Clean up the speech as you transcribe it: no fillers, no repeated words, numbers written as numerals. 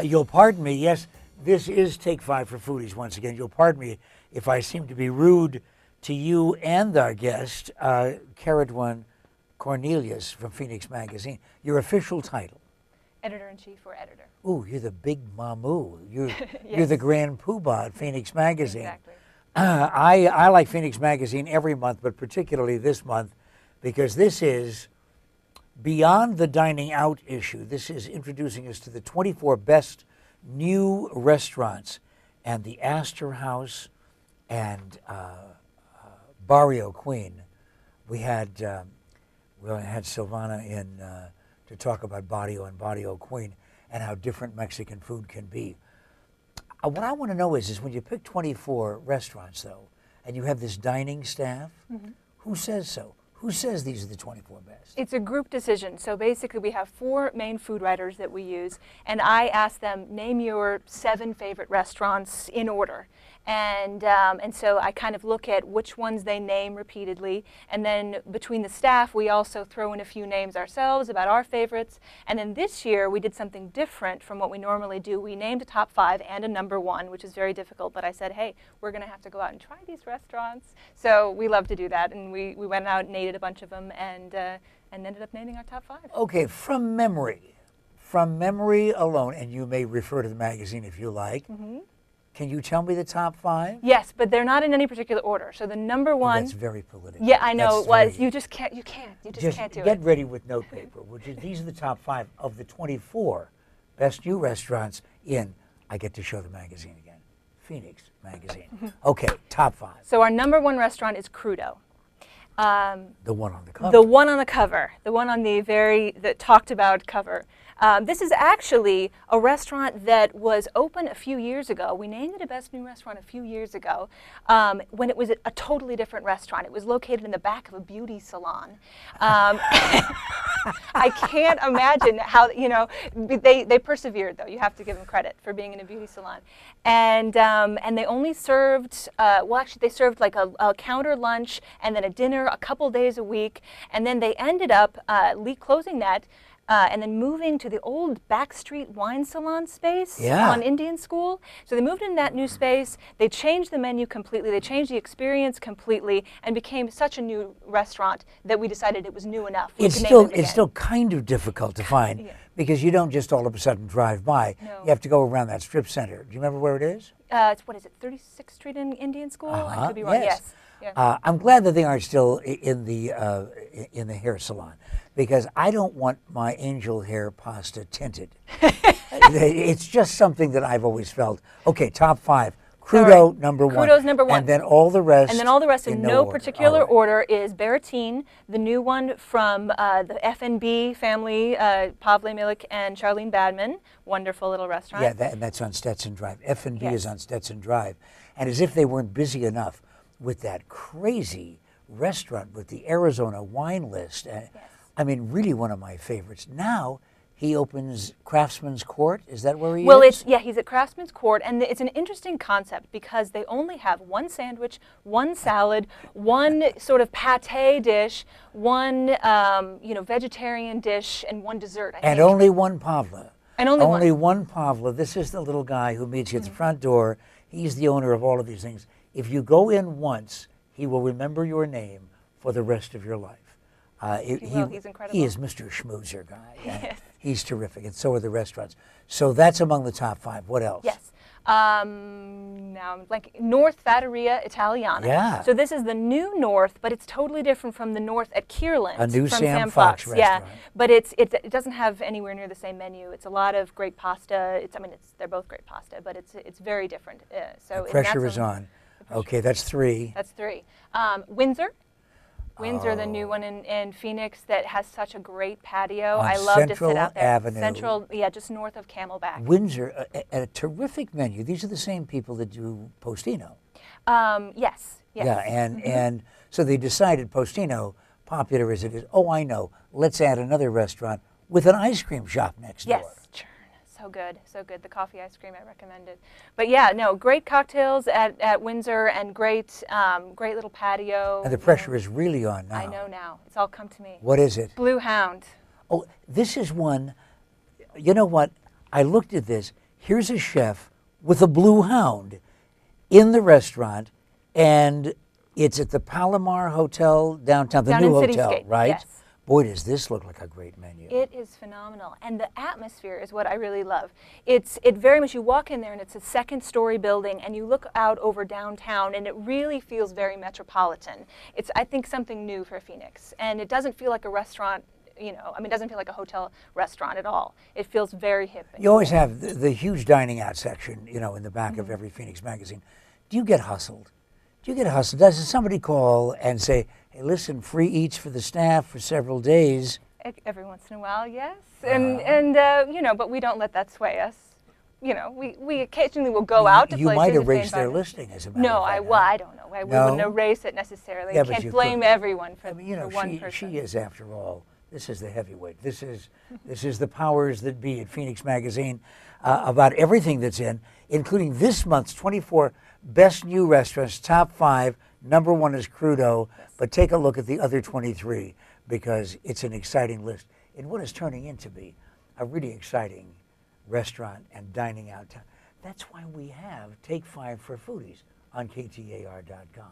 You'll pardon me, yes, this is Take 5 for Foodies once again. You'll pardon me if I seem to be rude to you and our guest, Carrot One Cornelius from Phoenix Magazine. Your official title? Editor-in-chief or editor. Ooh, you're the big mamu. You're, Yes. you're the grand poobah at Phoenix Magazine. Exactly. I like Phoenix Magazine every month, but particularly this month, because this is beyond the dining out issue. This is introducing us to the 24 best new restaurants, and the Astor House and Barrio Queen. We had Silvana in to talk about Barrio and Barrio Queen and how different Mexican food can be. What I want to know is when you pick 24 restaurants, though, and you have this dining staff, who says so? Who says these are the 24 best? It's a group decision. So basically we have 4 main food writers that we use, and I ask them, name your 7 favorite restaurants in order. And so I kind of look at which ones they name repeatedly, and then between the staff we also throw in a few names ourselves about our favorites. And then this year we did something different from what we normally do. We named a top 5 and a number 1, which is very difficult, but I said, hey, we're going to have to go out and try these restaurants. So we love to do that, and we went out and ate a bunch of them and ended up naming our top 5. Okay, from memory alone, and you may refer to the magazine if you like, can you tell me the top 5? Yes, but they're not in any particular order. So the number 1. That's very political. Yeah, I know That's it was. very, You just can't do it. Get ready with notepaper. These are the top 5 of the 24 best new restaurants in, I get to show the magazine again, Phoenix Magazine. Okay, top 5. So our number 1 restaurant is Crudo. The one on the cover. The one on the cover. The one on the talked about cover. This is actually a restaurant that was open a few years ago. We named it a Best New Restaurant a few years ago when it was a totally different restaurant. It was located in the back of a beauty salon. I can't imagine how, they persevered, though. You have to give them credit for being in a beauty salon. And they only served, they served like a counter lunch and then a dinner a couple days a week. And then they ended up closing that and then moving to the old Backstreet Wine Salon space on Indian School. So they moved into that new space. They changed the menu completely. They changed the experience completely and became such a new restaurant that we decided it was new enough. It's still kind of difficult to find because you don't just all of a sudden drive by. No. You have to go around that strip center. Do you remember where it is? It's, what is it, 36th Street in Indian School? I could be wrong. Yes. Yeah. I'm glad that they aren't still in the hair salon, because I don't want my angel hair pasta tinted. It's just something that I've always felt. Okay, top 5. Crudo, number 1. Crudo's number 1. And then all the rest. And then all the rest in no particular right. order is Baratine, the new one from the F&B family, Pavle Milik and Charlene Badman. Wonderful little restaurant. Yeah, and that's on Stetson Drive. F&B is on Stetson Drive. And as if they weren't busy enough with that crazy restaurant with the Arizona wine list. I mean, really one of my favorites. Now he opens Craftsman's Court. Is that where he is? Well, he's at Craftsman's Court, and it's an interesting concept because they only have 1 sandwich, 1 salad, 1 sort of pate dish, 1 vegetarian dish, and 1 dessert. I think. And only 1 Pavla. And only one Pavla. This is the little guy who meets you at the front door. He's the owner of all of these things. If you go in once, he will remember your name for the rest of your life. He's incredible. He is Mr. Schmoozer guy. Yes. He's terrific, and so are the restaurants. So that's among the top 5. What else? Yes. Now I'm like North Fattoria Italiana. Yeah. So this is the new North, but it's totally different from the North at Kierland. A new from Sam Fox restaurant. Yeah, but it doesn't have anywhere near the same menu. It's a lot of great pasta. They're both great pasta, but it's very different. So the pressure is on. Okay, that's 3. That's 3. Windsor. Windsor, the new one in Phoenix that has such a great patio. On I love Central to sit out there. Avenue. Central, just north of Camelback. Windsor, a terrific menu. These are the same people that do Postino. Yes. Yeah, and so they decided Postino, popular as it is, I know, let's add another restaurant with an ice cream shop next door. Yes, churn. So good, so good. The coffee ice cream, I recommend it. But yeah, no, great cocktails at Windsor and great little patio. And the pressure is really on now. I know now. It's all come to me. What is it? Blue Hound. Oh, this is one, you know what? I looked at this. here's a chef with a blue hound in the restaurant, and it's at the Palomar Hotel downtown, the Down new in hotel, Cityscape, right? yes. Boy, does this look like a great menu. It is phenomenal, and the atmosphere is what I really love. It very much, you walk in there and it's a second-story building, and you look out over downtown, and it really feels very metropolitan. It's, I think, something new for Phoenix, and it doesn't feel like a restaurant. You know, I mean, it doesn't feel like a hotel restaurant at all. It feels very hip. You always have the huge dining out section, you know, in the back of every Phoenix magazine. Do you get hustled? Do you get hustled? Does somebody call and say, hey, listen, free eats for the staff for several days? Every once in a while, yes. And you know, but we don't let that sway us. You know, we occasionally will go out to you places. might if they erase their invite us. listing, as a matter No, of fact. I don't know. We No? wouldn't erase it necessarily. Yeah, I but can't you blame could. everyone for, I mean, you know, for one person. she is, after all, this is the heavyweight. This is the powers that be at Phoenix Magazine about everything that's in, including this month's 24 best new restaurants, top 5. Number 1 is Crudo, but take a look at the other 23 because it's an exciting list in what is turning into be a really exciting restaurant and dining out town. That's why we have Take 5 for Foodies on KTAR.com.